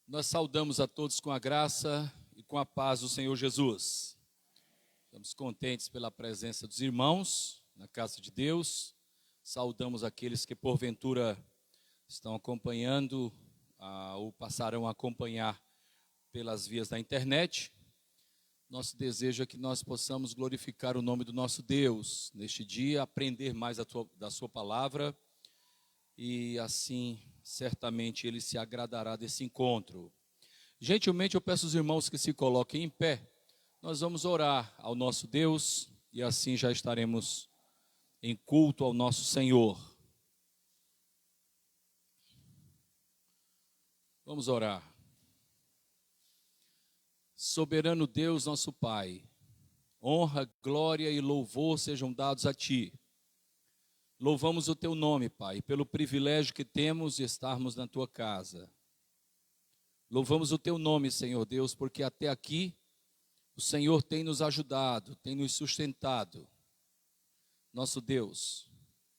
Nós saudamos a todos com a graça e com a paz do Senhor Jesus. Estamos contentes pela presença dos irmãos na casa de Deus. Saudamos aqueles que porventura estão acompanhando ou passarão a acompanhar pelas vias da internet. Nosso desejo é que nós possamos glorificar o nome do nosso Deus neste dia, aprender mais da sua palavra e assim certamente Ele se agradará desse encontro. Gentilmente eu peço aos irmãos que se coloquem em pé. Nós vamos orar ao nosso Deus e assim já estaremos em culto ao nosso Senhor. Vamos orar. Soberano Deus, nosso Pai, honra, glória e louvor sejam dados a Ti. Louvamos o Teu nome, Pai, pelo privilégio que temos de estarmos na Tua casa. Louvamos o Teu nome, Senhor Deus, porque até aqui o Senhor tem nos ajudado, tem nos sustentado. Nosso Deus,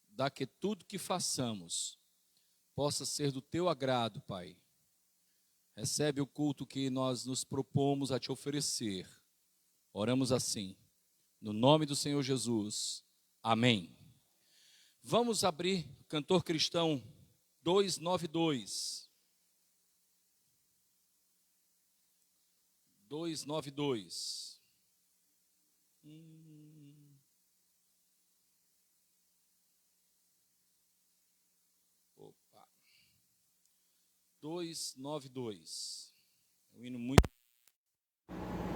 dá que tudo que façamos possa ser do Teu agrado, Pai. Recebe o culto que nós nos propomos a Te oferecer. Oramos assim, no nome do Senhor Jesus. Amém. Vamos abrir Cantor Cristão 292. 292. Opa. 292. É um hino muito.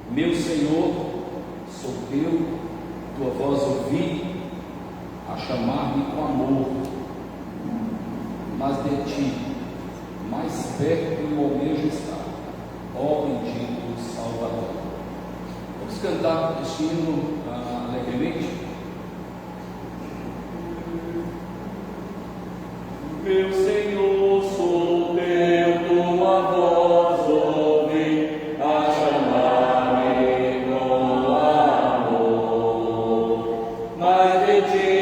Meu Senhor, sou teu, tua voz ouvi, a chamar-me com amor, mas de ti, mais perto o almejo está, ó bendito Salvador. Vamos cantar este hino alegremente? Meu Senhor, sou teu, tua voz ouvi, a chamar-me com amor, mas de ti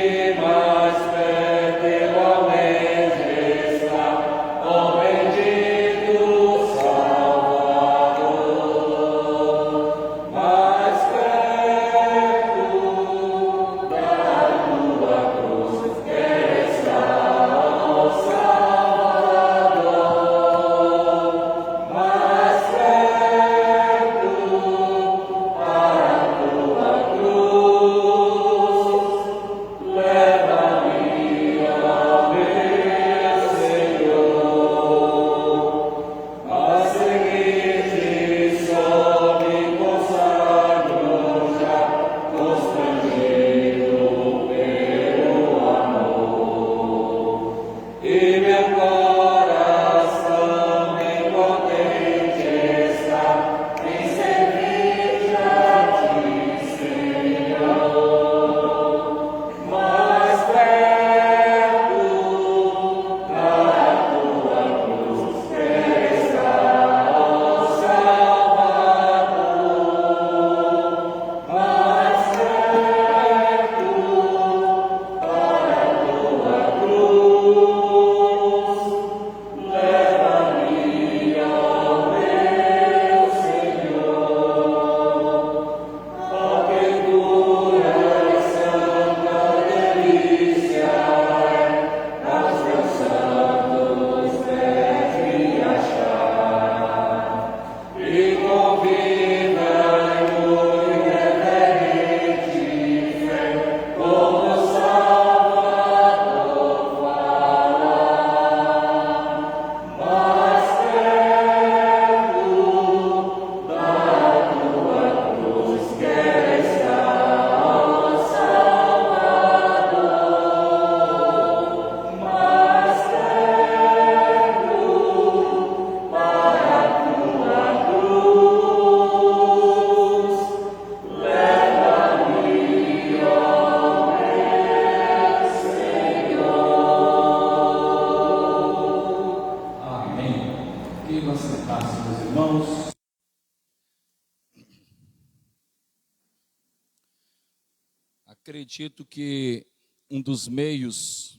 Acredito que um dos meios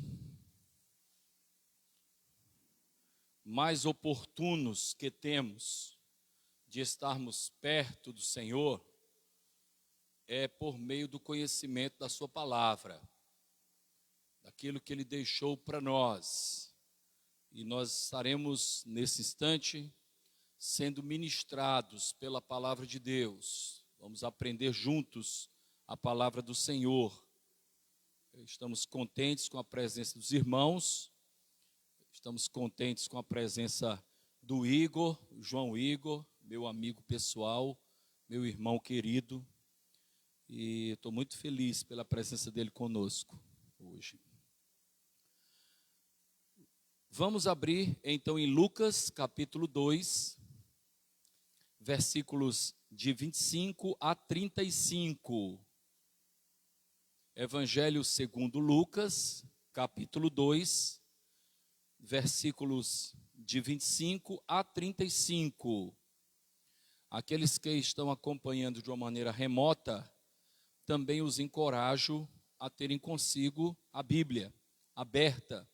mais oportunos que temos de estarmos perto do Senhor é por meio do conhecimento da sua palavra, daquilo que Ele deixou para nós. E nós estaremos, nesse instante, sendo ministrados pela palavra de Deus. Vamos aprender juntos a palavra do Senhor. Estamos contentes com a presença dos irmãos, estamos contentes com a presença do Igor, João Igor, meu amigo pessoal, meu irmão querido, e estou muito feliz pela presença dele conosco hoje. Vamos abrir então em Lucas capítulo 2, versículos de 25 a 35. Evangelho segundo Lucas, capítulo 2, versículos de 25 a 35. Aqueles que estão acompanhando de uma maneira remota, também os encorajo a terem consigo a Bíblia aberta,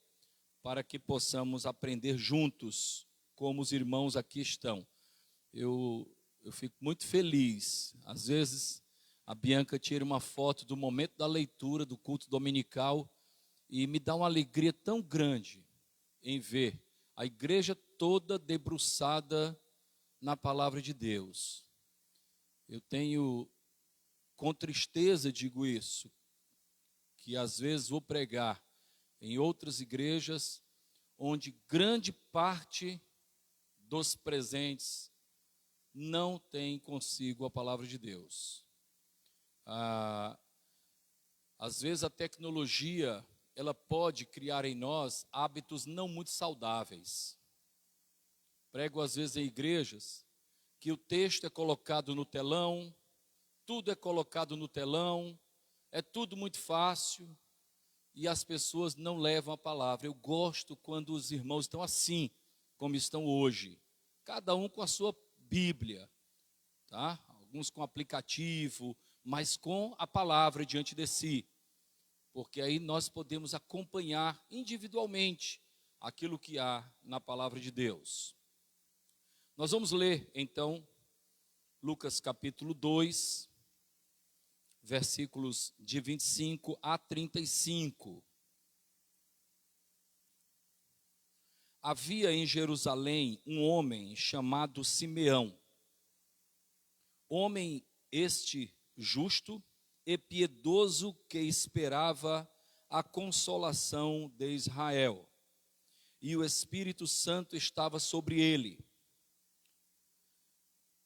para que possamos aprender juntos, como os irmãos aqui estão. Eu fico muito feliz. Às vezes, a Bianca tira uma foto do momento da leitura do culto dominical e me dá uma alegria tão grande em ver a igreja toda debruçada na palavra de Deus. Eu tenho, com tristeza digo isso, que às vezes vou pregar em outras igrejas onde grande parte dos presentes não tem consigo a palavra de Deus. Às vezes a tecnologia, ela pode criar em nós hábitos não muito saudáveis. Prego às vezes em igrejas que o texto é colocado no telão, tudo é colocado no telão, é tudo muito fácil e as pessoas não levam a palavra. Eu gosto quando os irmãos estão assim, como estão hoje, cada um com a sua Bíblia, tá? Alguns com aplicativo, mas com a palavra diante de si, porque aí nós podemos acompanhar individualmente aquilo que há na palavra de Deus. Nós vamos ler então Lucas capítulo 2, versículos de 25 a 35. Havia em Jerusalém um homem chamado Simeão, homem este justo e piedoso, que esperava a consolação de Israel, e o Espírito Santo estava sobre ele.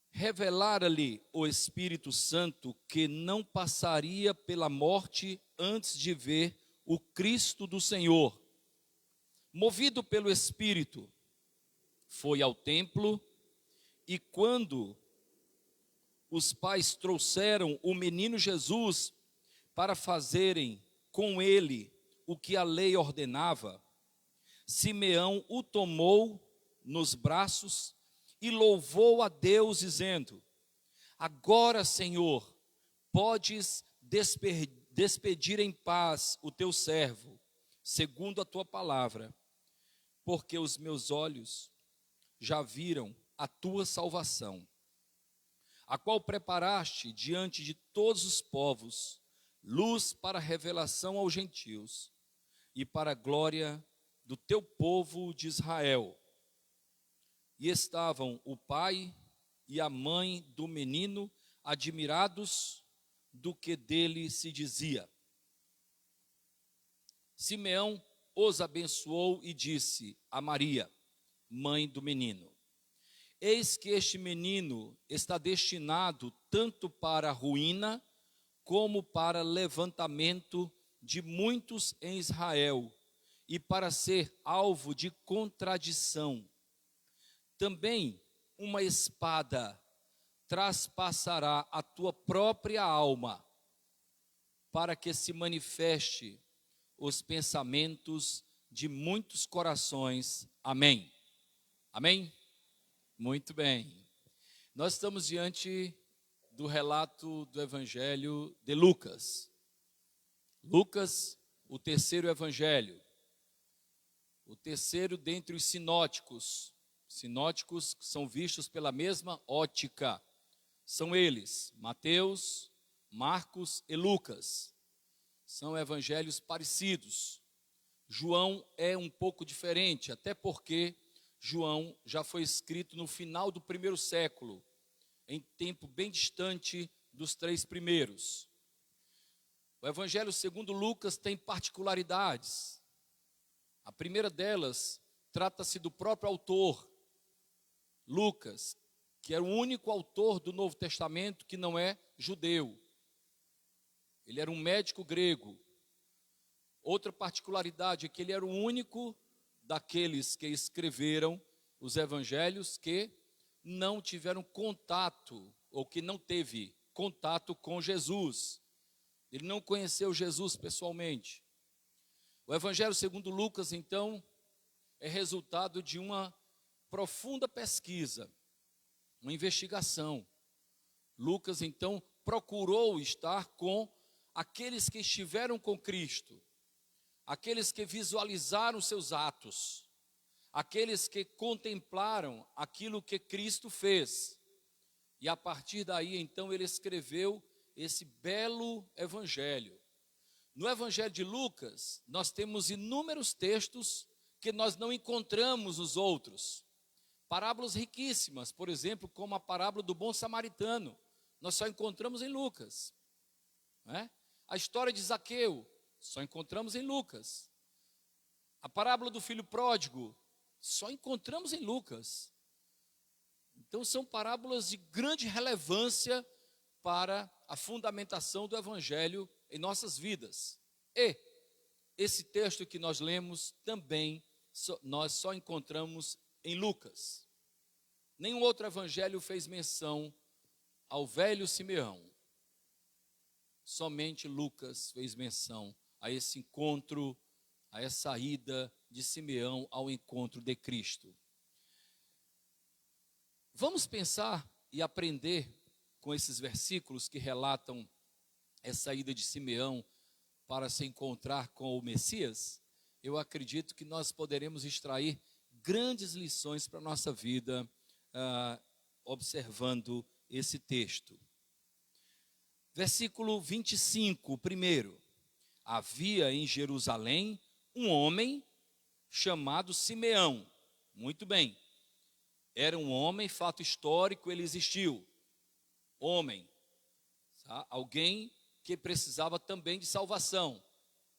Revelara-lhe o Espírito Santo que não passaria pela morte antes de ver o Cristo do Senhor. Movido pelo Espírito, foi ao templo, e quando os pais trouxeram o menino Jesus para fazerem com ele o que a lei ordenava, Simeão o tomou nos braços e louvou a Deus, dizendo: agora, Senhor, podes despedir em paz o teu servo, segundo a tua palavra, porque os meus olhos já viram a tua salvação, a qual preparaste diante de todos os povos, luz para revelação aos gentios e para a glória do teu povo de Israel. E estavam o pai e a mãe do menino admirados do que dele se dizia. Simeão os abençoou e disse a Maria, mãe do menino: eis que este menino está destinado tanto para a ruína, como para levantamento de muitos em Israel, e para ser alvo de contradição. Também uma espada traspassará a tua própria alma, para que se manifeste os pensamentos de muitos corações. Amém. Amém? Muito bem. Nós estamos diante do relato do Evangelho de Lucas. Lucas, o terceiro Evangelho. o terceiro dentre os sinóticos. Sinóticos são vistos pela mesma ótica. São eles, Mateus, Marcos e Lucas. São evangelhos parecidos. João é um pouco diferente, até porque João já foi escrito no final do primeiro século, em tempo bem distante dos três primeiros. O evangelho segundo Lucas tem particularidades. A primeira delas trata-se do próprio autor, Lucas, que era o único autor do Novo Testamento que não é judeu. Ele era um médico grego. Outra particularidade é que ele era o único daqueles que escreveram os evangelhos que não tiveram contato, ou que não teve contato com Jesus. Ele não conheceu Jesus pessoalmente. O evangelho segundo Lucas, então, é resultado de uma profunda pesquisa, uma investigação. Lucas, então, procurou estar com aqueles que estiveram com Cristo, aqueles que visualizaram seus atos, aqueles que contemplaram aquilo que Cristo fez. E a partir daí, então, ele escreveu esse belo evangelho. No evangelho de Lucas, nós temos inúmeros textos que nós não encontramos nos outros. Parábolas riquíssimas, por exemplo, como a parábola do bom samaritano, nós só encontramos em Lucas. A história de Zaqueu, só encontramos em Lucas. A parábola do filho pródigo, só encontramos em Lucas. Então são parábolas de grande relevância para a fundamentação do evangelho em nossas vidas. E esse texto que nós lemos também nós só encontramos em Lucas. Nenhum outro evangelho fez menção ao velho Simeão. Somente Lucas fez menção a esse encontro, a essa ida de Simeão ao encontro de Cristo. Vamos pensar e aprender com esses versículos que relatam essa ida de Simeão para se encontrar com o Messias. Eu acredito que nós poderemos extrair grandes lições para a nossa vida, observando esse texto. Versículo 25, primeiro. Havia em Jerusalém um homem chamado Simeão. Muito bem. Era um homem, fato histórico, ele existiu. Homem. Tá? Alguém que precisava também de salvação.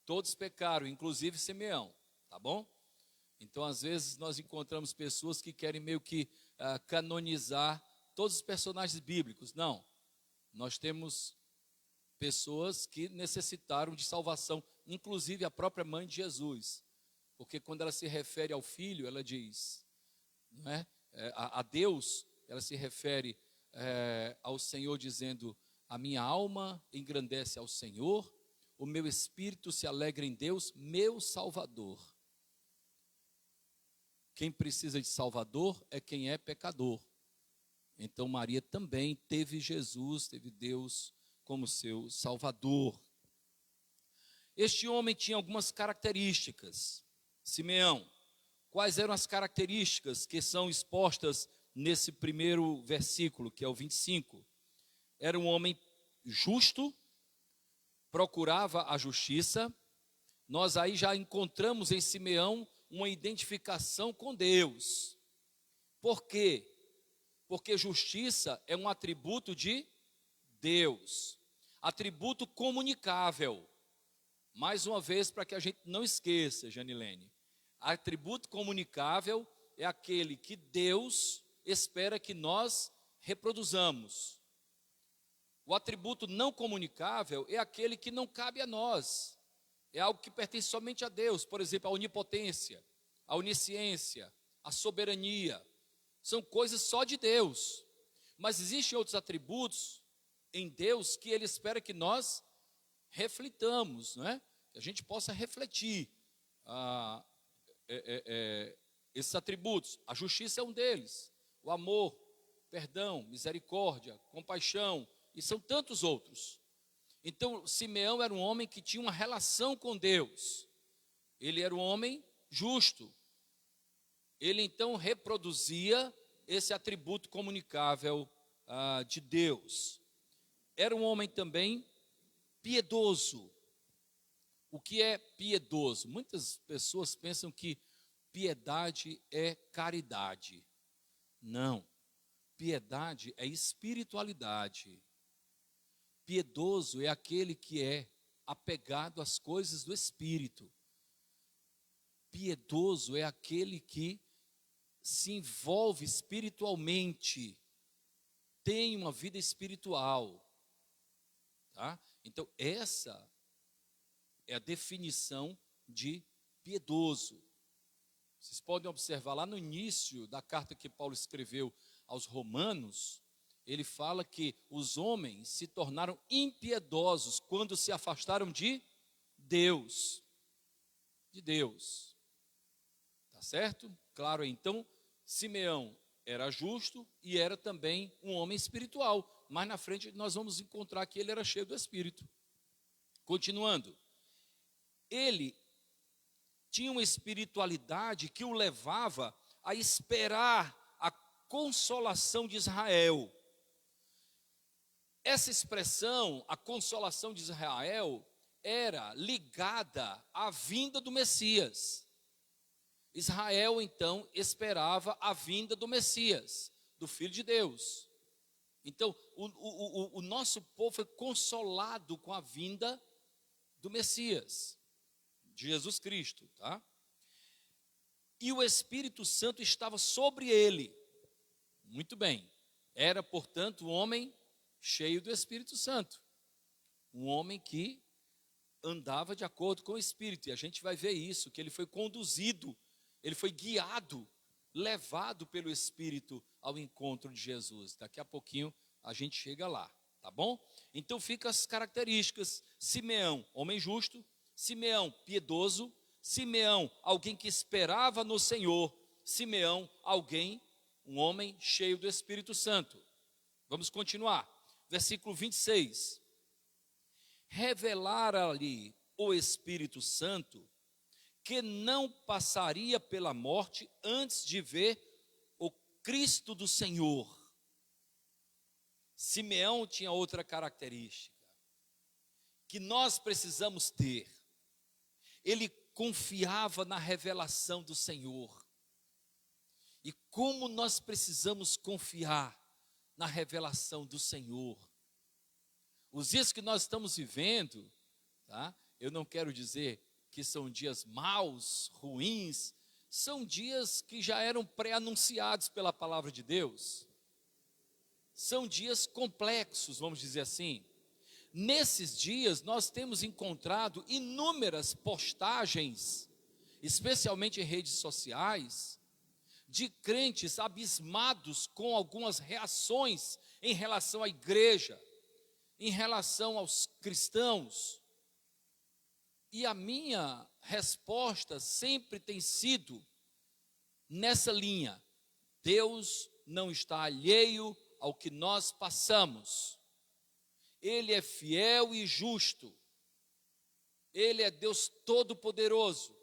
Todos pecaram, inclusive Simeão. Tá bom? Então, às vezes, nós encontramos pessoas que querem meio que canonizar todos os personagens bíblicos. Não. Nós temos pessoas que necessitaram de salvação, inclusive a própria mãe de Jesus. Porque quando ela se refere ao filho, ela diz, não é? A Deus, ela se refere ao Senhor dizendo, a minha alma engrandece ao Senhor, o meu espírito se alegra em Deus, meu Salvador. Quem precisa de Salvador é quem é pecador. Então Maria também teve Jesus, teve Deus como seu Salvador. Este homem tinha algumas características. Simeão, quais eram as características que são expostas nesse primeiro versículo, que é o 25? Era um homem justo, procurava a justiça. Nós aí já encontramos em Simeão uma identificação com Deus. Por quê? Porque justiça é um atributo de Deus, atributo comunicável. Mais uma vez, para que a gente não esqueça, Janilene, atributo comunicável é aquele que Deus espera que nós reproduzamos. O atributo não comunicável é aquele que não cabe a nós, é algo que pertence somente a Deus. Por exemplo, a onipotência, a onisciência, a soberania, são coisas só de Deus. Mas existem outros atributos em Deus que Ele espera que nós reflitamos, não é? Que a gente possa refletir esses atributos. A justiça é um deles, o amor, perdão, misericórdia, compaixão, e são tantos outros. Então, Simeão era um homem que tinha uma relação com Deus. Ele era um homem justo, ele então reproduzia esse atributo comunicável de Deus. Era um homem também piedoso. O que é piedoso? Muitas pessoas pensam que piedade é caridade. Não. Piedade é espiritualidade. Piedoso é aquele que é apegado às coisas do Espírito. Piedoso é aquele que se envolve espiritualmente, tem uma vida espiritual. Tá? Então, essa é a definição de piedoso. Vocês podem observar lá no início da carta que Paulo escreveu aos Romanos, ele fala que os homens se tornaram impiedosos quando se afastaram de Deus. De Deus. Tá certo? Claro, então, Simeão era justo e era também um homem espiritual. Mais na frente nós vamos encontrar que ele era cheio do Espírito. Continuando. Ele tinha uma espiritualidade que o levava a esperar a consolação de Israel. Essa expressão, a consolação de Israel, era ligada à vinda do Messias. Israel, então, esperava a vinda do Messias, do Filho de Deus. Então, o nosso povo foi consolado com a vinda do Messias, de Jesus Cristo, tá? E o Espírito Santo estava sobre ele. Muito bem. Era, portanto, um homem cheio do Espírito Santo. Um homem que andava de acordo com o Espírito. E a gente vai ver isso, que ele foi conduzido, ele foi guiado, levado pelo Espírito ao encontro de Jesus. Daqui a pouquinho a gente chega lá, tá bom? Então fica as características. Simeão, homem justo. Simeão, piedoso. Simeão, alguém que esperava no Senhor. Simeão, alguém, um homem cheio do Espírito Santo. Vamos continuar. Versículo 26. Revelara-lhe o Espírito Santo que não passaria pela morte antes de ver o Cristo do Senhor. Simeão tinha outra característica que nós precisamos ter. Ele confiava na revelação do Senhor. E como nós precisamos confiar na revelação do Senhor. Os dias que nós estamos vivendo, tá? Eu não quero dizer que são dias maus, ruins, são dias que já eram pré-anunciados pela palavra de Deus. São dias complexos, vamos dizer assim. Nesses dias nós temos encontrado inúmeras postagens, especialmente em redes sociais, de crentes abismados com algumas reações em relação à igreja, em relação aos cristãos. E a minha resposta sempre tem sido nessa linha: Deus não está alheio ao que nós passamos. Ele é fiel e justo. Ele é Deus Todo-Poderoso.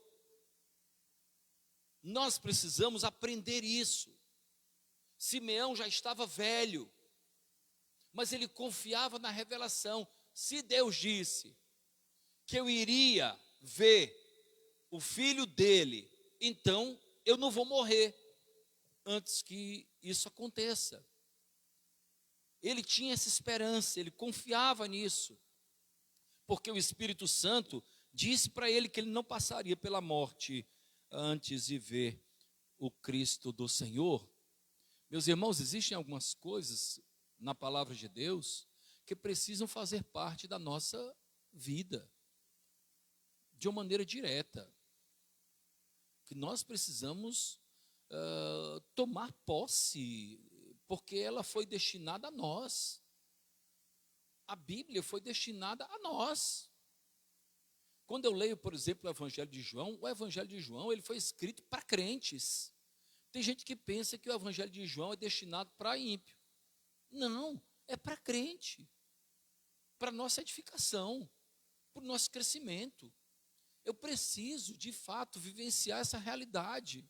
Nós precisamos aprender isso. Simeão já estava velho, mas ele confiava na revelação. Se Deus disse que eu iria ver o filho dele, então eu não vou morrer antes que isso aconteça. Ele tinha essa esperança, ele confiava nisso, porque o Espírito Santo disse para ele que ele não passaria pela morte antes de ver o Cristo do Senhor. Meus irmãos, existem algumas coisas na palavra de Deus que precisam fazer parte da nossa vida, de uma maneira direta, que nós precisamos tomar posse, porque ela foi destinada a nós. A Bíblia foi destinada a nós. Quando eu leio, por exemplo, o Evangelho de João, ele foi escrito para crentes. Tem gente que pensa que o Evangelho de João é destinado para ímpio. Não, é para crente, para nossa edificação, para o nosso crescimento. Eu preciso, de fato, vivenciar essa realidade.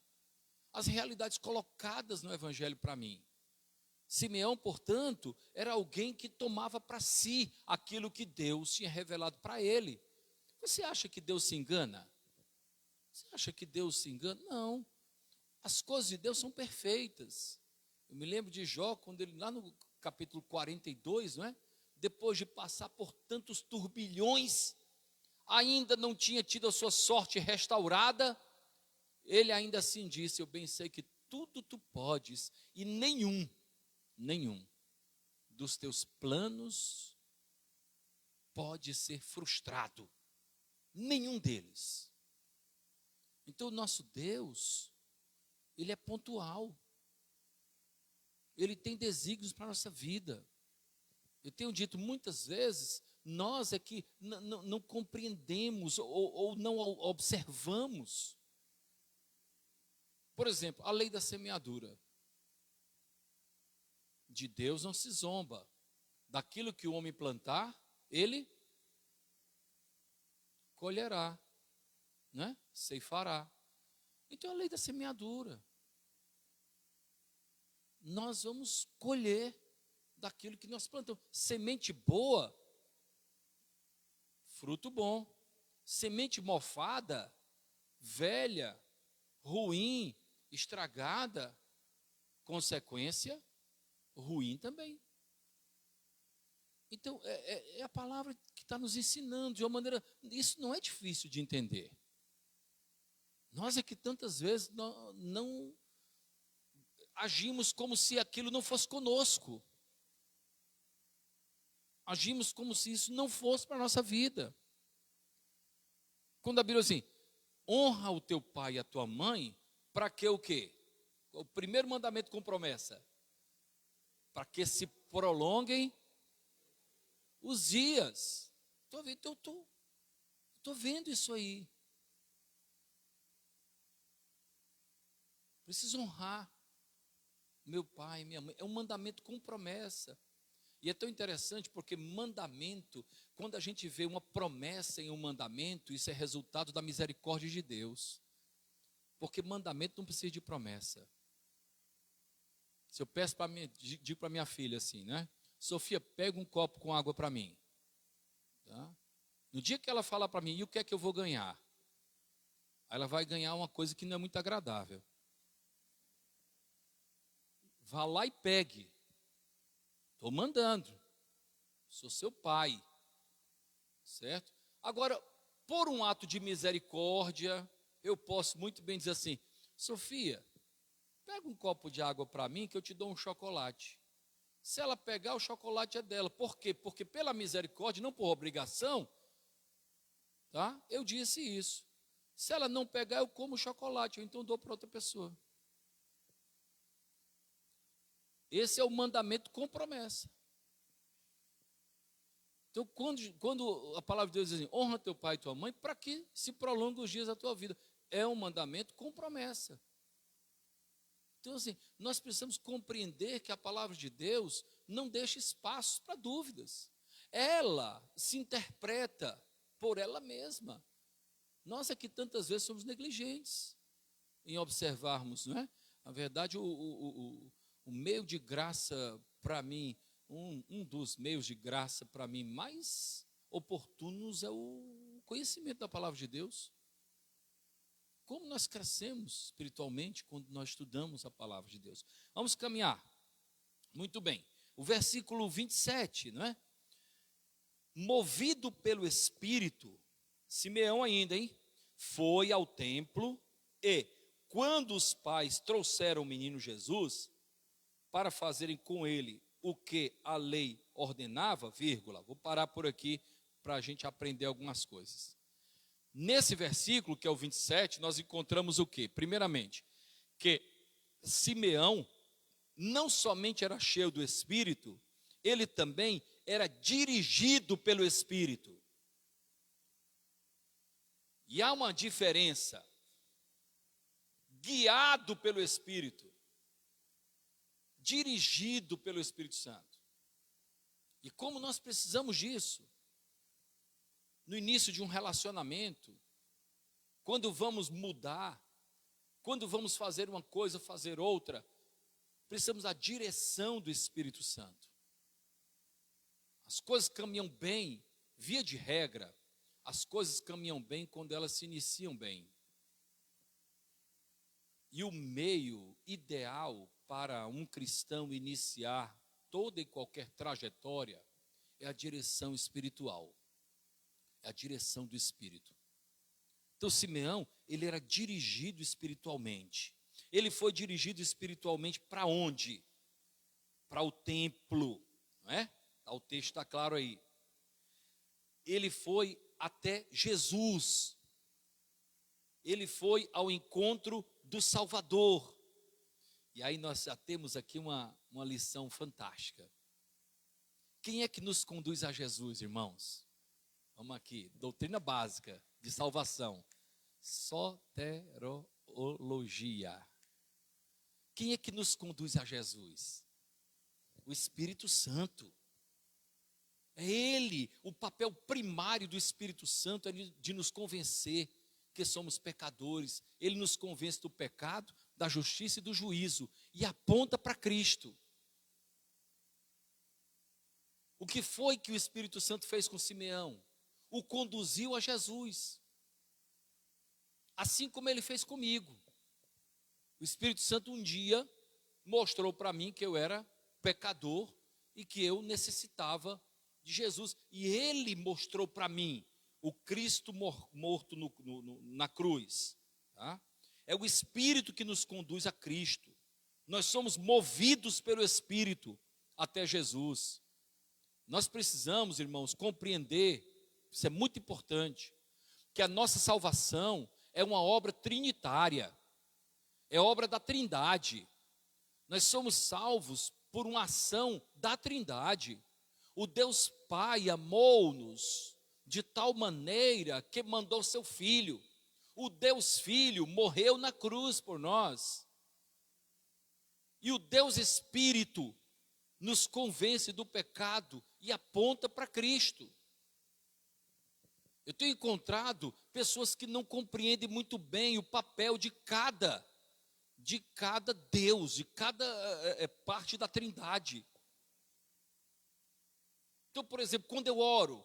as realidades colocadas no Evangelho para mim. Simeão, portanto, era alguém que tomava para si aquilo que Deus tinha revelado para ele. Você acha que Deus se engana? Você acha que Deus se engana? Não. As coisas de Deus são perfeitas. Eu me lembro de Jó, quando ele, lá no capítulo 42, não é? Depois de passar por tantos turbilhões, ainda não tinha tido a sua sorte restaurada, ele ainda assim disse: eu bem sei que tudo tu podes, e nenhum dos teus planos pode ser frustrado. Nenhum deles. Então o nosso Deus, Ele é pontual. Ele tem desígnios para a nossa vida. Eu tenho dito muitas vezes, nós é que não compreendemos ou não observamos. Por exemplo, a lei da semeadura. De Deus não se zomba. Daquilo que o homem plantar, ele colherá, né? Ceifará. Então, a lei da semeadura. Nós vamos colher daquilo que nós plantamos. Semente boa, fruto bom. Semente mofada, velha, ruim, estragada, consequência ruim também. Então, é a palavra que está nos ensinando de uma maneira. Isso não é difícil de entender. Nós é que tantas vezes não agimos como se aquilo não fosse conosco. Agimos como se isso não fosse para a nossa vida. Quando a Bíblia diz assim: honra o teu pai e a tua mãe, para que o quê? O primeiro mandamento com promessa. Para que se prolonguem os dias. Estou vendo isso aí. Preciso honrar meu pai, minha mãe. É um mandamento com promessa. E é tão interessante porque mandamento, quando a gente vê uma promessa em um mandamento, isso é resultado da misericórdia de Deus. Porque mandamento não precisa de promessa. Se eu peço para mim, digo para minha filha assim, né? Sofia, pega um copo com água para mim. Tá? No dia que ela fala para mim, e o que é que eu vou ganhar? Aí ela vai ganhar uma coisa que não é muito agradável. Vá lá e pegue. Estou mandando. Sou seu pai. Certo? Agora, por um ato de misericórdia, eu posso muito bem dizer assim: Sofia, pega um copo de água para mim que eu te dou um chocolate. Se ela pegar, o chocolate é dela. Por quê? Porque pela misericórdia, não por obrigação, tá? Eu disse isso. Se ela não pegar, eu como o chocolate, ou então dou para outra pessoa. Esse é o mandamento com promessa. Então, quando a palavra de Deus diz assim: honra teu pai e tua mãe, para que se prolongue os dias da tua vida. É um mandamento com promessa. Então, assim, nós precisamos compreender que a palavra de Deus não deixa espaços para dúvidas. Ela se interpreta por ela mesma. Nós é que tantas vezes somos negligentes em observarmos, não é? Na verdade, o meio de graça para mim, um dos meios de graça para mim mais oportunos é o conhecimento da palavra de Deus. Como nós crescemos espiritualmente quando nós estudamos a palavra de Deus. Vamos caminhar. Muito bem. O versículo 27, não é? Movido pelo Espírito, Simeão ainda, hein? Foi ao templo e, quando os pais trouxeram o menino Jesus, para fazerem com ele o que a lei ordenava, vírgula, vou parar por aqui para a gente aprender algumas coisas. Nesse versículo, que é o 27, nós encontramos o quê? Primeiramente, que Simeão não somente era cheio do Espírito, ele também era dirigido pelo Espírito. E há uma diferença. Guiado pelo Espírito, dirigido pelo Espírito Santo. E como nós precisamos disso? No início de um relacionamento, quando vamos mudar, Quando vamos fazer uma coisa, fazer outra, precisamos da direção do Espírito Santo. As coisas caminham bem, via de regra, as coisas caminham bem quando elas se iniciam bem. E o meio ideal para um cristão iniciar toda e qualquer trajetória é a direção espiritual. É a direção do Espírito. Então Simeão, ele era dirigido espiritualmente. Ele foi dirigido espiritualmente para onde? Para o templo, não é? O texto está claro aí. Ele foi até Jesus. Ele foi ao encontro do Salvador. E aí nós já temos aqui uma lição fantástica. Quem é que nos conduz a Jesus, irmãos? Vamos aqui, doutrina básica de salvação. Soterologia. Quem é que nos conduz a Jesus? O Espírito Santo. É Ele, o papel primário do Espírito Santo é de nos convencer que somos pecadores. Ele nos convence do pecado, da justiça e do juízo e aponta para Cristo. O que foi que o Espírito Santo fez com Simeão? O conduziu a Jesus. Assim como ele fez comigo. O Espírito Santo um dia mostrou para mim que eu era pecador e que eu necessitava de Jesus. E ele mostrou para mim o Cristo morto na cruz. Tá? É o Espírito que nos conduz a Cristo. Nós somos movidos pelo Espírito até Jesus. Nós precisamos, irmãos, compreender, isso é muito importante, que a nossa salvação é uma obra trinitária, é obra da Trindade. Nós somos salvos por uma ação da Trindade. O Deus Pai amou-nos de tal maneira que mandou seu Filho. O Deus Filho morreu na cruz por nós. E o Deus Espírito nos convence do pecado e aponta para Cristo. Eu tenho encontrado pessoas que não compreendem muito bem o papel de cada Deus, de cada parte da Trindade. Então, por exemplo, quando eu oro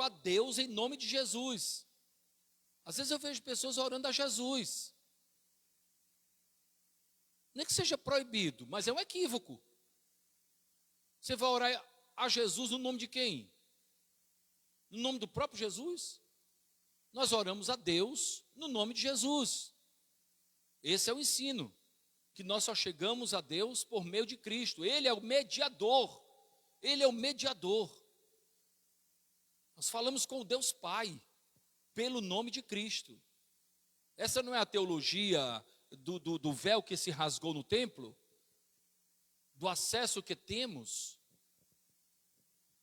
a Deus em nome de Jesus. Às vezes eu vejo pessoas orando a Jesus. Não é que seja proibido, mas é um equívoco. Você vai orar a Jesus no nome de quem? No nome do próprio Jesus? Nós oramos a Deus no nome de Jesus. Esse é o ensino, que nós só chegamos a Deus por meio de Cristo. Ele é o mediador. Ele é o mediador. Nós falamos com o Deus Pai, pelo nome de Cristo. Essa não é a teologia do véu que se rasgou no templo? Do acesso que temos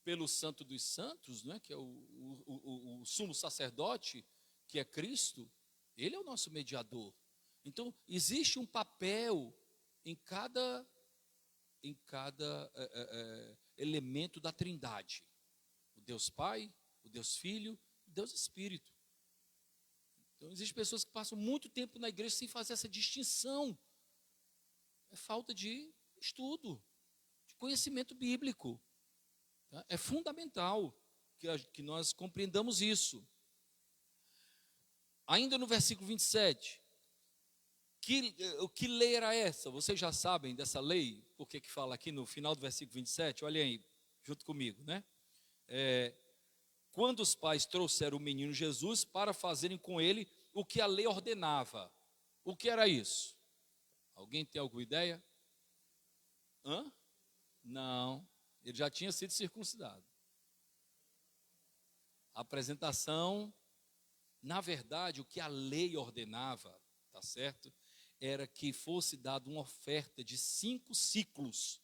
pelo Santo dos Santos, não é? Que é o sumo sacerdote, que é Cristo. Ele é o nosso mediador. Então, existe um papel em cada elemento da Trindade. O Deus Pai, o Deus Filho, o Deus Espírito. Então, existem pessoas que passam muito tempo na igreja sem fazer essa distinção. É falta de estudo, de conhecimento bíblico. Tá? É fundamental que nós compreendamos isso. Ainda no versículo 27, que lei era essa? Vocês já sabem dessa lei? Porque que fala aqui no final do versículo 27? Olhem aí, junto comigo, né? Quando os pais trouxeram o menino Jesus para fazerem com ele o que a lei ordenava. O que era isso? Alguém tem alguma ideia? Não, ele já tinha sido circuncidado. A apresentação, na verdade, o que a lei ordenava, tá certo? Era que fosse dada uma oferta de 5 ciclos,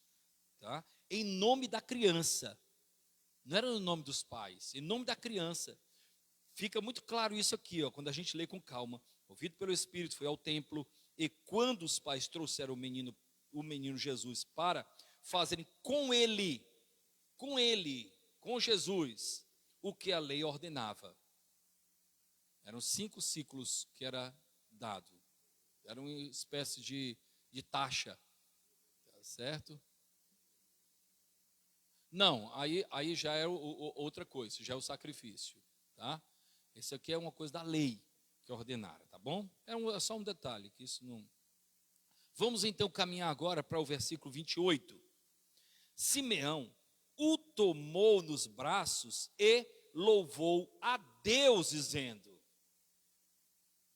tá? Em nome da criança. Não era no nome dos pais, em nome da criança. Fica muito claro isso aqui, ó, quando a gente lê com calma. Ouvido pelo Espírito, foi ao templo, e quando os pais trouxeram o menino Jesus para fazerem com Jesus, o que a lei ordenava. Eram 5 ciclos que era dado. Era uma espécie de taxa, tá certo? Não, aí já é outra coisa, já é o sacrifício, tá? Esse aqui é uma coisa da lei que ordenara, tá bom? É só um detalhe, que isso não... Vamos então caminhar agora para o versículo 28. Simeão o tomou nos braços e louvou a Deus, dizendo...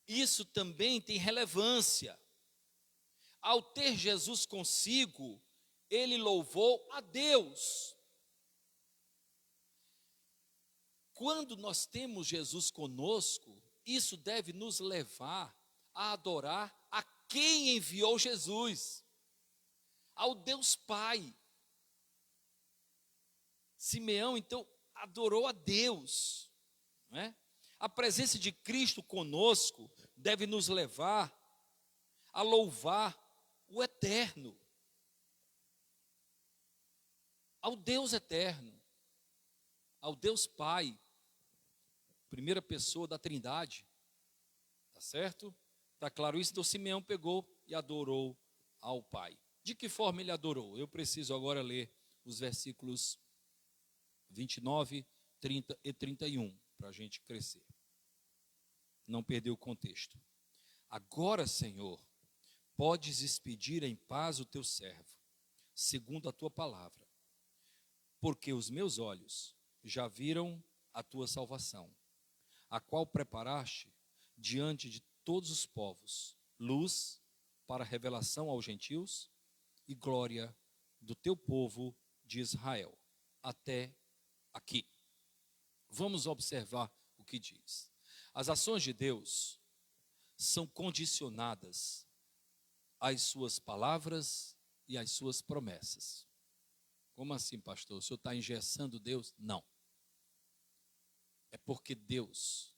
Isso também tem relevância. Ao ter Jesus consigo, ele louvou a Deus. Quando nós temos Jesus conosco, isso deve nos levar a adorar a quem enviou Jesus, ao Deus Pai. Simeão, então, adorou a Deus, não é? A presença de Cristo conosco deve nos levar a louvar o Eterno, ao Deus Eterno, ao Deus Pai, primeira pessoa da Trindade, tá certo? Tá claro isso? Então Simeão pegou e adorou ao Pai. De que forma ele adorou? Eu preciso agora ler os versículos 29, 30 e 31, para a gente crescer. Não perder o contexto. Agora, Senhor, podes expedir em paz o teu servo, segundo a tua palavra, porque os meus olhos já viram a tua salvação, a qual preparaste diante de todos os povos, luz para revelação aos gentios e glória do teu povo de Israel. Até aqui. Vamos observar o que diz. As ações de Deus são condicionadas às suas palavras e às suas promessas. Como assim, pastor? O senhor está engessando Deus? Não. É porque Deus,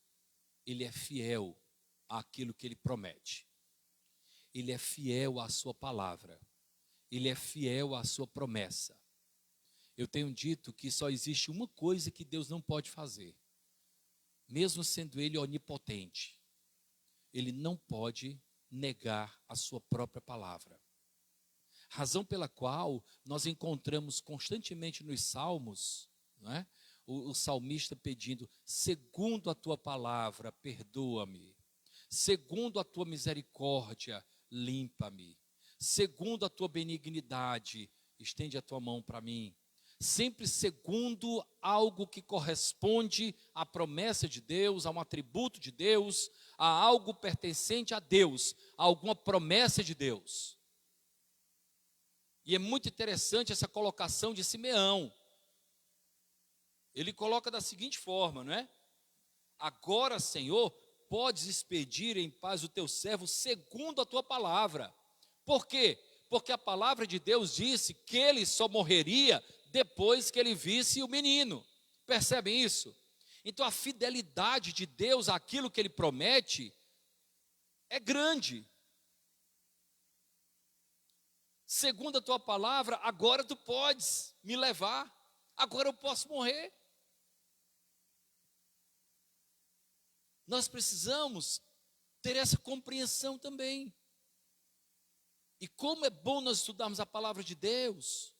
Ele é fiel àquilo que Ele promete. Ele é fiel à sua palavra. Ele é fiel à sua promessa. Eu tenho dito que só existe uma coisa que Deus não pode fazer. Mesmo sendo Ele onipotente, Ele não pode negar a sua própria palavra. Razão pela qual nós encontramos constantemente nos salmos, não é? O salmista pedindo, segundo a tua palavra, perdoa-me. Segundo a tua misericórdia, limpa-me. Segundo a tua benignidade, estende a tua mão para mim. Sempre segundo algo que corresponde à promessa de Deus, a um atributo de Deus, a algo pertencente a Deus, a alguma promessa de Deus. E é muito interessante essa colocação de Simeão. Ele coloca da seguinte forma, não é? Agora, Senhor, podes expedir em paz o teu servo segundo a tua palavra. Por quê? Porque a palavra de Deus disse que ele só morreria depois que ele visse o menino. Percebem isso? Então a fidelidade de Deus àquilo que ele promete é grande. Segundo a tua palavra, agora tu podes me levar, agora eu posso morrer. Nós precisamos ter essa compreensão também. E como é bom nós estudarmos a palavra de Deus,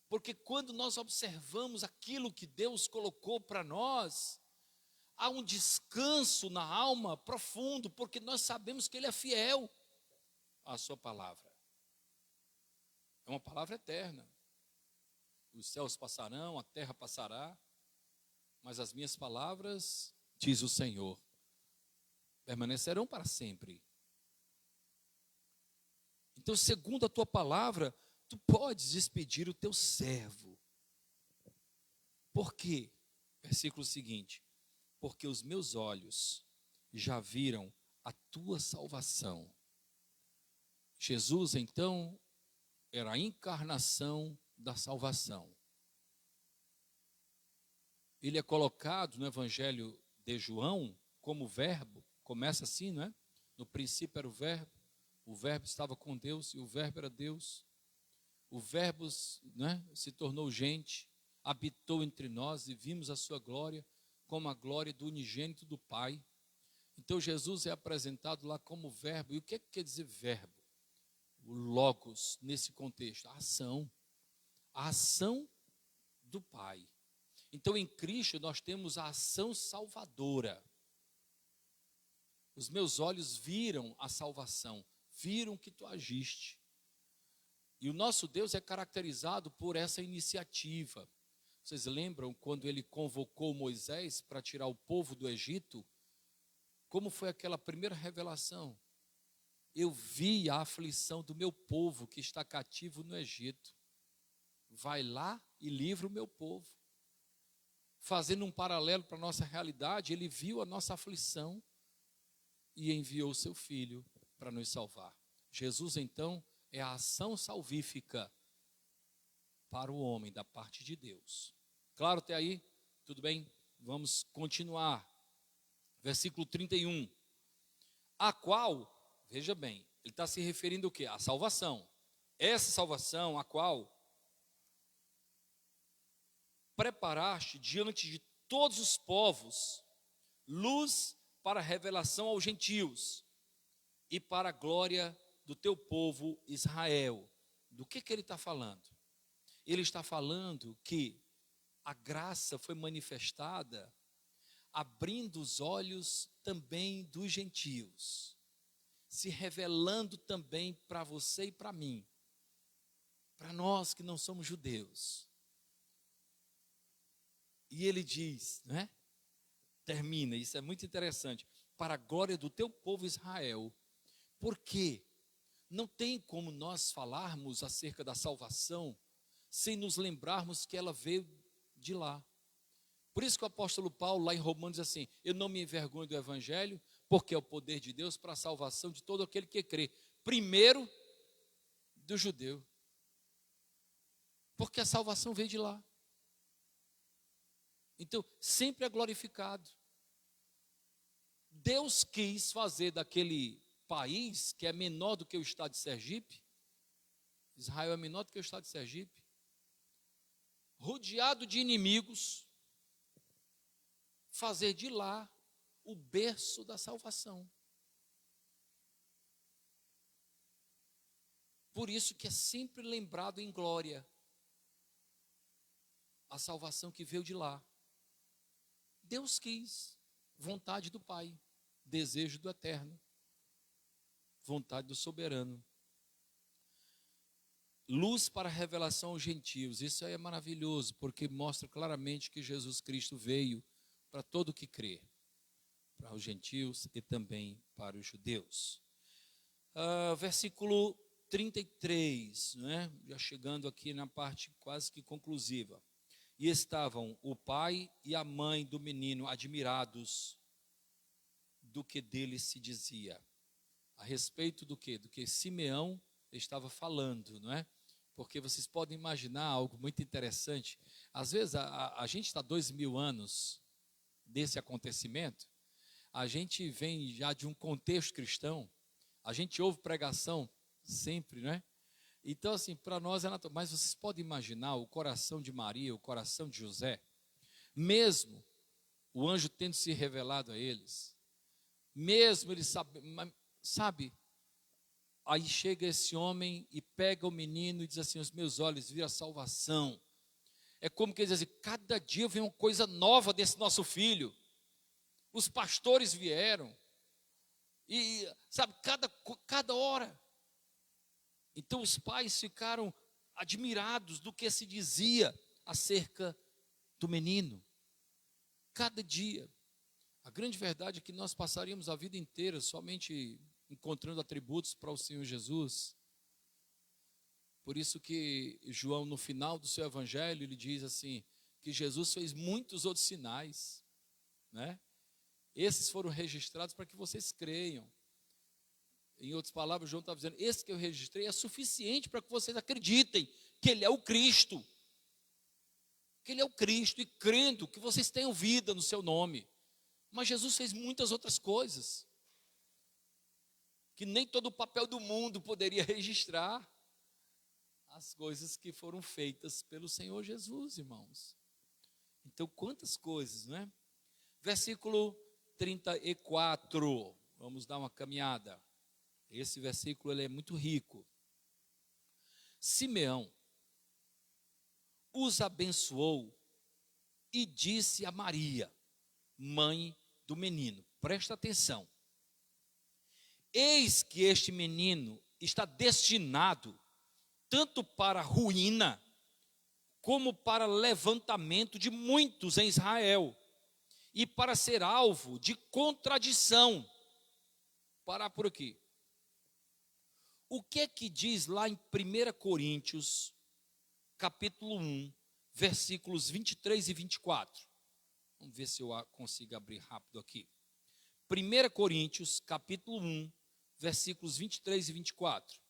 porque quando nós observamos aquilo que Deus colocou para nós, há um descanso na alma profundo, porque nós sabemos que Ele é fiel à sua palavra. É uma palavra eterna. Os céus passarão, a terra passará, mas as minhas palavras, diz o Senhor, permanecerão para sempre. Então, segundo a tua palavra, tu podes despedir o teu servo. Por quê? Versículo seguinte: porque os meus olhos já viram a tua salvação. Jesus, então, era a encarnação da salvação. Ele é colocado no Evangelho de João como verbo, começa assim, não é? No princípio era o verbo estava com Deus e o verbo era Deus. O verbo, não é, se tornou gente, habitou entre nós e vimos a sua glória como a glória do unigênito do Pai. Então Jesus é apresentado lá como verbo. E o que quer dizer verbo? O logos, nesse contexto, a ação do Pai. Então em Cristo nós temos a ação salvadora. Os meus olhos viram a salvação, viram que tu agiste. E o nosso Deus é caracterizado por essa iniciativa. Vocês lembram quando ele convocou Moisés para tirar o povo do Egito? Como foi aquela primeira revelação? Eu vi a aflição do meu povo que está cativo no Egito. Vai lá e livra o meu povo. Fazendo um paralelo para a nossa realidade, ele viu a nossa aflição e enviou o seu filho para nos salvar. Jesus, então, é a ação salvífica para o homem da parte de Deus. Claro até aí? Tudo bem? Vamos continuar. Versículo 31. A qual, veja bem, ele está se referindo ao quê? À salvação. Essa salvação, a qual preparaste diante de todos os povos, luz para a revelação aos gentios e para a glória do teu povo Israel. Do que ele está falando? Ele está falando que a graça foi manifestada abrindo os olhos também dos gentios, se revelando também para você e para mim, para nós que não somos judeus. E ele diz, né? Termina, isso é muito interessante, para a glória do teu povo Israel. Por quê? Não tem como nós falarmos acerca da salvação sem nos lembrarmos que ela veio de lá. Por isso que o apóstolo Paulo, lá em Romanos, diz assim: eu não me envergonho do evangelho, porque é o poder de Deus para a salvação de todo aquele que crê. Primeiro, do judeu. Porque a salvação veio de lá. Então, sempre é glorificado. Deus quis fazer daquele país, que é menor do que o estado de Sergipe, Israel é menor do que o estado de Sergipe, rodeado de inimigos, fazer de lá o berço da salvação. Por isso que é sempre lembrado em glória a salvação que veio de lá. Deus quis, vontade do Pai, desejo do Eterno, vontade do Soberano. Luz para a revelação aos gentios. Isso aí é maravilhoso, porque mostra claramente que Jesus Cristo veio para todo o que crê, para os gentios e também para os judeus. Versículo 33, né? Já chegando aqui na parte quase que conclusiva. E estavam o pai e a mãe do menino admirados do que dele se dizia. A respeito do quê? Do que Simeão estava falando, não é? Porque vocês podem imaginar algo muito interessante. Às vezes a gente está 2000 anos desse acontecimento, a gente vem já de um contexto cristão, a gente ouve pregação sempre, né? Então, assim, para nós é natural. Mas vocês podem imaginar o coração de Maria, o coração de José, mesmo o anjo tendo se revelado a eles, mesmo eles sabe, aí chega esse homem e pega o menino e diz assim: os meus olhos viram a salvação. É como que ele diz assim: cada dia vem uma coisa nova desse nosso filho. Os pastores vieram, e sabe, cada hora. Então os pais ficaram admirados do que se dizia acerca do menino. Cada dia. A grande verdade é que nós passaríamos a vida inteira somente encontrando atributos para o Senhor Jesus. Por isso que João, no final do seu evangelho, ele diz assim, que Jesus fez muitos outros sinais, né? Esses foram registrados para que vocês creiam. Em outras palavras, João estava dizendo: esse que eu registrei é suficiente para que vocês acreditem que ele é o Cristo. Que ele é o Cristo, e crendo que vocês tenham vida no seu nome. Mas Jesus fez muitas outras coisas que nem todo o papel do mundo poderia registrar. As coisas que foram feitas pelo Senhor Jesus, irmãos. Então, quantas coisas, não é? Versículo 34. Vamos dar uma caminhada. Esse versículo ele é muito rico. Simeão os abençoou e disse a Maria, mãe do menino, presta atenção: eis que este menino está destinado tanto para ruína, como para levantamento de muitos em Israel, e para ser alvo de contradição. Parar por aqui. O que é que diz lá em 1 Coríntios, capítulo 1, versículos 23 e 24? Vamos ver se eu consigo abrir rápido aqui. 1 Coríntios, capítulo 1, versículos 23 e 24.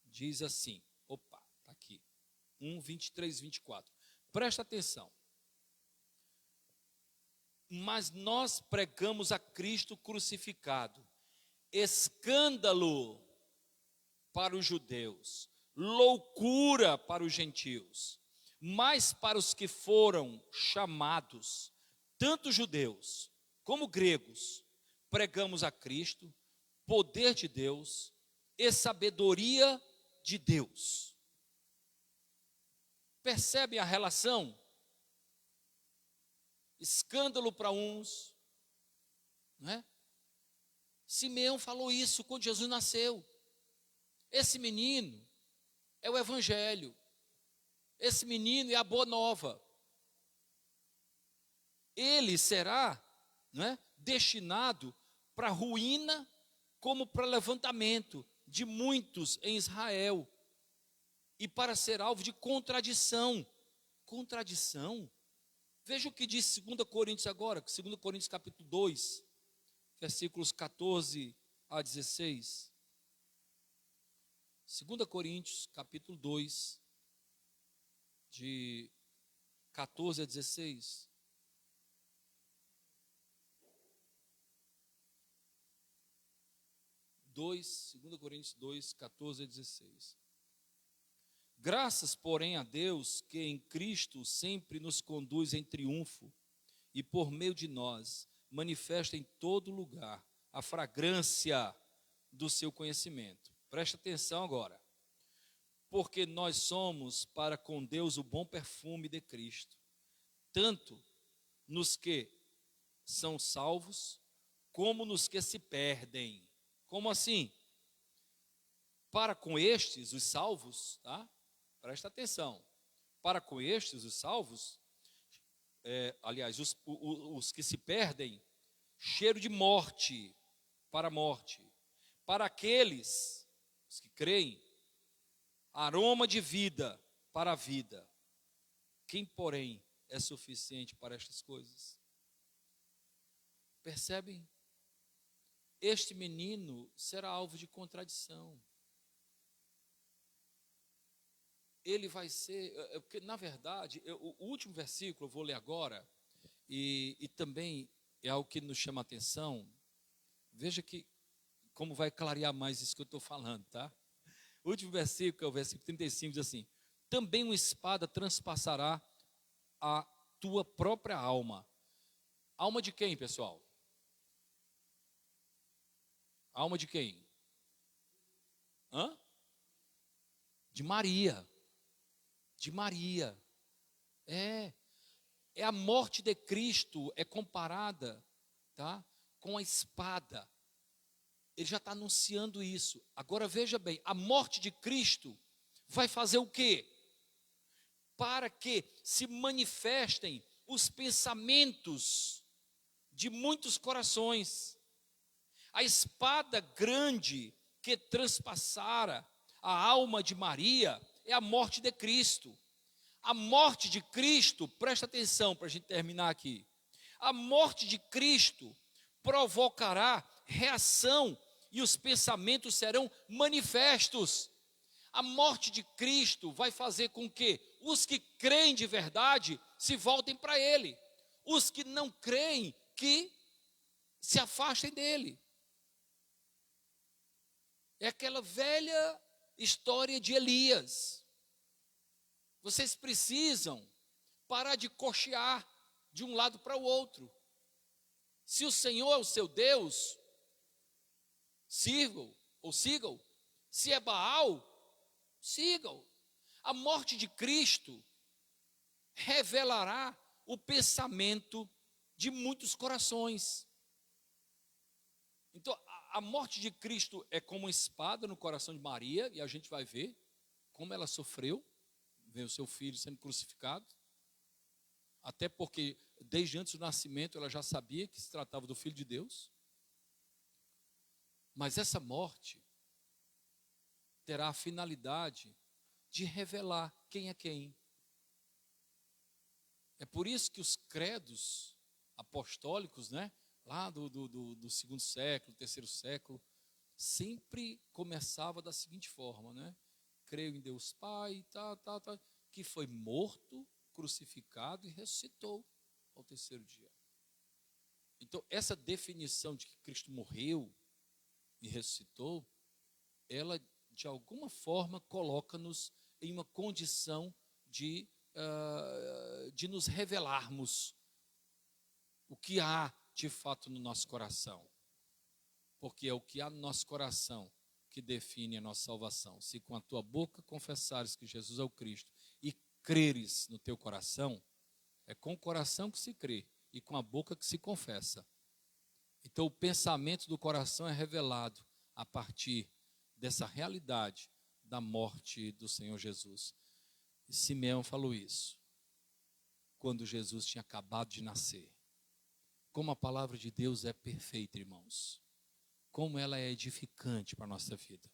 Diz assim, opa, está aqui. 1, 23 e 24. Presta atenção. Mas nós pregamos a Cristo crucificado, escândalo para os judeus, loucura para os gentios, mas para os que foram chamados, tanto judeus como gregos, pregamos a Cristo, poder de Deus e sabedoria de Deus. Percebem a relação? Escândalo para uns, não é? Simeão falou isso quando Jesus nasceu. Esse menino é o evangelho. Esse menino é a boa nova. Ele será, não é, destinado para ruína, como para levantamento de muitos em Israel, e para ser alvo de contradição. Contradição? Veja o que diz 2 Coríntios agora, 2 Coríntios capítulo 2, versículos 14 a 16. 2 Coríntios capítulo 2, de 14 a 16. Dois, 2 Coríntios 2, 14 a 16. Graças, porém, a Deus, que em Cristo sempre nos conduz em triunfo, e por meio de nós manifesta em todo lugar a fragrância do seu conhecimento. Presta atenção agora. Porque nós somos para com Deus o bom perfume de Cristo, tanto nos que são salvos, como nos que se perdem. Como assim? Para com estes, os salvos, tá? Presta atenção. Para com estes, os salvos, aliás, os que se perdem, cheiro de morte para a morte. Para aqueles, os que creem, aroma de vida para a vida. Quem, porém, é suficiente para estas coisas? Percebem? Este menino será alvo de contradição. Ele vai ser, porque na verdade, o último versículo eu vou ler agora, e também é algo que nos chama a atenção. Veja que como vai clarear mais isso que eu estou falando, tá? O último versículo, é o versículo 35, diz assim: também uma espada transpassará a tua própria alma. Alma de quem, pessoal? Alma de quem? Hã? De Maria. De Maria. É a morte de Cristo é comparada, tá, com a espada. Ele já está anunciando isso. Agora veja bem, a morte de Cristo vai fazer o quê? Para que se manifestem os pensamentos de muitos corações. A espada grande que transpassara a alma de Maria é a morte de Cristo. A morte de Cristo, presta atenção para a gente terminar aqui. A morte de Cristo provocará reação e os pensamentos serão manifestos. A morte de Cristo vai fazer com que os que creem de verdade se voltem para Ele. Os que não creem, que se afastem dele. É aquela velha história de Elias. Vocês precisam parar de cochear de um lado para o outro. Se o Senhor é o seu Deus, sirvam ou sigam. Se é Baal, sigam. A morte de Cristo revelará o pensamento de muitos corações. Então, a morte de Cristo é como uma espada no coração de Maria, e a gente vai ver como ela sofreu, ver o seu filho sendo crucificado, até porque desde antes do nascimento ela já sabia que se tratava do Filho de Deus. Mas essa morte terá a finalidade de revelar quem é quem. É por isso que os credos apostólicos, né, lá do segundo século, terceiro século, sempre começava da seguinte forma, né? Creio em Deus Pai, que foi morto, crucificado e ressuscitou ao terceiro dia. Então, essa definição de que Cristo morreu e ressuscitou, ela, de alguma forma, coloca-nos em uma condição de nos revelarmos o que há de fato no nosso coração. Porque é o que há no nosso coração que define a nossa salvação. Se com a tua boca confessares que Jesus é o Cristo e creres no teu coração, é com o coração que se crê e com a boca que se confessa. Então o pensamento do coração é revelado a partir dessa realidade da morte do Senhor Jesus. E Simeão falou isso quando Jesus tinha acabado de nascer. Como a palavra de Deus é perfeita, irmãos. Como ela é edificante para a nossa vida.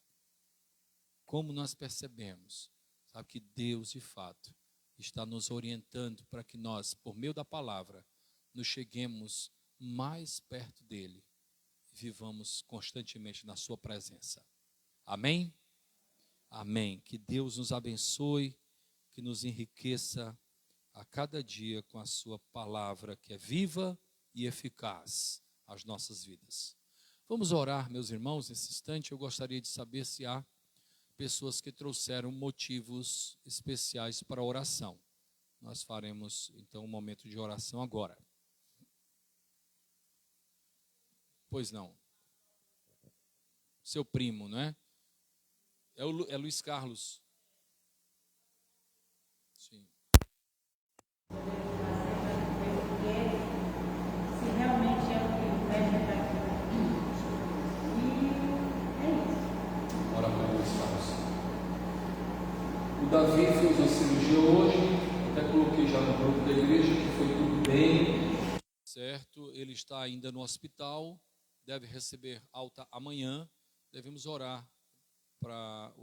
Como nós percebemos, sabe, que Deus, de fato, está nos orientando para que nós, por meio da palavra, nos cheguemos mais perto dele e vivamos constantemente na sua presença. Amém? Amém. Que Deus nos abençoe, que nos enriqueça a cada dia com a sua palavra, que é viva e eficaz às nossas vidas. Vamos orar, meus irmãos, nesse instante. Eu gostaria de saber se há pessoas que trouxeram motivos especiais para a oração. Nós faremos, então, um momento de oração agora. Pois não. Seu primo, não é? É Luiz Carlos. Sim. Se realmente é o que vai revelar. E é isso. Ora para Luiz Carlos. O Davi fez a cirurgia hoje, até coloquei já no grupo da igreja que foi tudo bem. Certo, ele está ainda no hospital, deve receber alta amanhã. Devemos orar para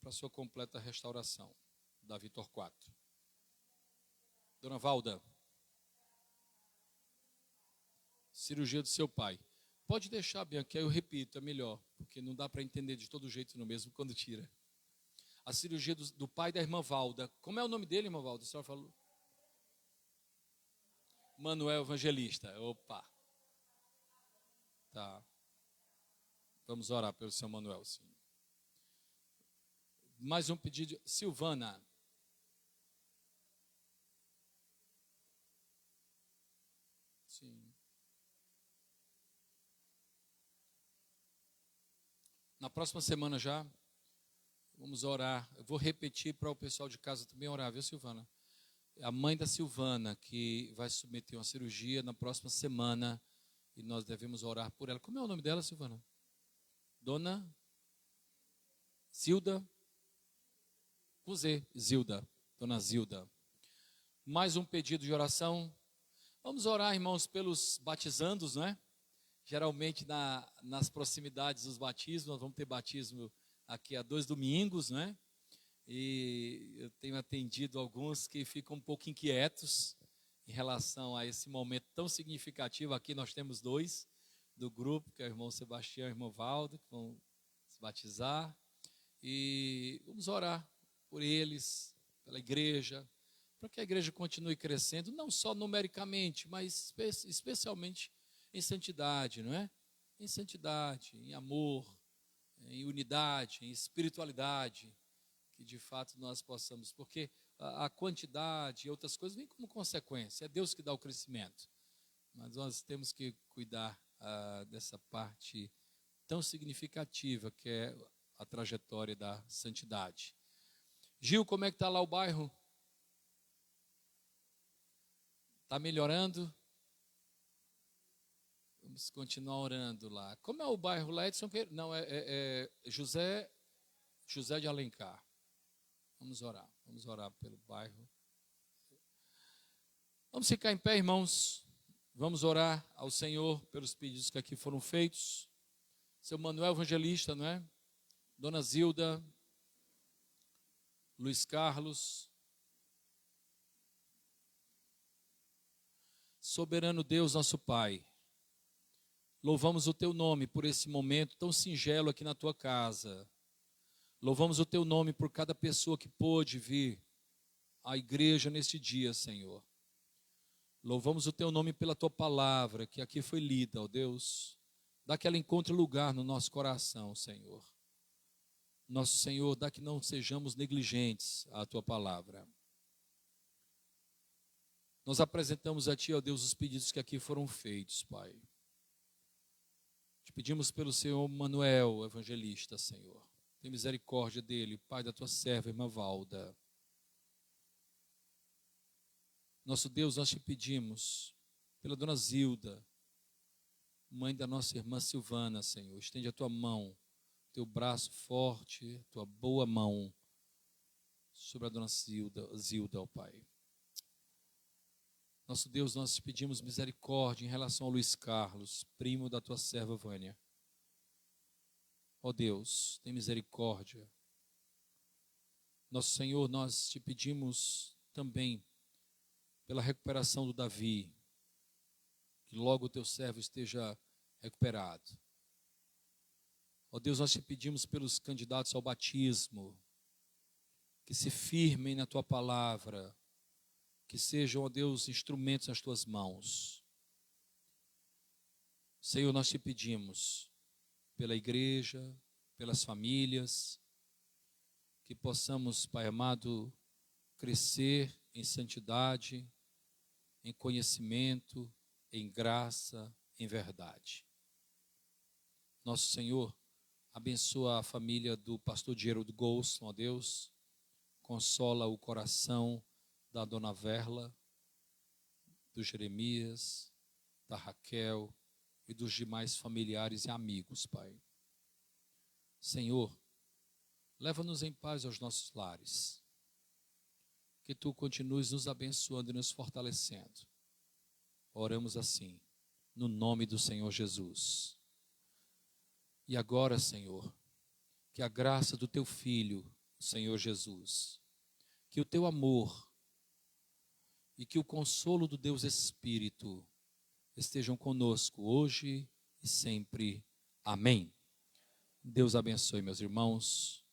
a sua completa restauração. Davi Torquato. Dona Valda. Cirurgia do seu pai. Pode deixar, Bianca, eu repito, é melhor, porque não dá para entender de todo jeito no mesmo quando tira. A cirurgia do pai da irmã Valda. Como é o nome dele, irmã Valda? A senhora falou? Manuel Evangelista. Opa. Tá. Vamos orar pelo seu Manuel, sim. Mais um pedido. Silvana. Sim. Na próxima semana já, vamos orar. Eu vou repetir para o pessoal de casa também orar, viu, Silvana? A mãe da Silvana, que vai submeter uma cirurgia na próxima semana, e nós devemos orar por ela. Como é o nome dela, Silvana? Dona Zilda? Com Z, Zilda. Dona Zilda. Mais um pedido de oração. Vamos orar, irmãos, pelos batizandos, não é? Geralmente nas proximidades dos batismos, nós vamos ter batismo aqui há 2 domingos, não é? E eu tenho atendido alguns que ficam um pouco inquietos em relação a esse momento tão significativo. Aqui nós temos 2 do grupo, que é o irmão Sebastião e o irmão Valdo, que vão se batizar. E vamos orar por eles, pela igreja, para que a igreja continue crescendo, não só numericamente, mas especialmente em santidade, não é? Em santidade, em amor, em unidade, em espiritualidade. que de fato nós possamos, porque a quantidade e outras coisas vêm como consequência, é Deus que dá o crescimento, mas nós temos que cuidar dessa parte tão significativa que é a trajetória da santidade. Gil, como é que está lá o bairro? Está melhorando? Vamos continuar orando lá. Como é o bairro lá, Edson? Não, é José de Alencar. Vamos orar pelo bairro. Vamos ficar em pé, irmãos. Vamos orar ao Senhor pelos pedidos que aqui foram feitos. Seu Manuel Evangelista, não é? Dona Zilda, Luiz Carlos. Soberano Deus, nosso Pai, louvamos o Teu nome por esse momento tão singelo aqui na Tua casa. Louvamos o Teu nome por cada pessoa que pôde vir à igreja neste dia, Senhor. Louvamos o Teu nome pela Tua palavra que aqui foi lida, ó Deus. Dá que ela encontre lugar no nosso coração, Senhor. Nosso Senhor, dá que não sejamos negligentes à Tua palavra. Nós apresentamos a Ti, ó Deus, os pedidos que aqui foram feitos, Pai. Te pedimos pelo Senhor Manuel, evangelista, Senhor. Tem misericórdia dele, Pai da Tua serva, irmã Valda. Nosso Deus, nós te pedimos pela Dona Zilda, mãe da nossa irmã Silvana, Senhor. Estende a Tua mão, Teu braço forte, Tua boa mão sobre a Dona Zilda, ó Pai. Nosso Deus, nós te pedimos misericórdia em relação ao Luiz Carlos, primo da Tua serva Vânia. Ó Deus, tem misericórdia. Nosso Senhor, nós te pedimos também pela recuperação do Davi, que logo o Teu servo esteja recuperado. Ó Deus, nós te pedimos pelos candidatos ao batismo, que se firmem na Tua palavra, que sejam, ó Deus, instrumentos nas Tuas mãos. Senhor, nós te pedimos pela igreja, pelas famílias, que possamos, Pai amado, crescer em santidade, em conhecimento, em graça, em verdade. Nosso Senhor, abençoa a família do pastor Gerald Golson, ó Deus, consola o coração da Dona Verla, do Jeremias, da Raquel e dos demais familiares e amigos, Pai. Senhor, leva-nos em paz aos nossos lares. Que Tu continues nos abençoando e nos fortalecendo. Oramos assim, no nome do Senhor Jesus. E agora, Senhor, que a graça do Teu Filho, Senhor Jesus, que o Teu amor e que o consolo do Deus Espírito estejam conosco hoje e sempre. Amém. Deus abençoe, meus irmãos.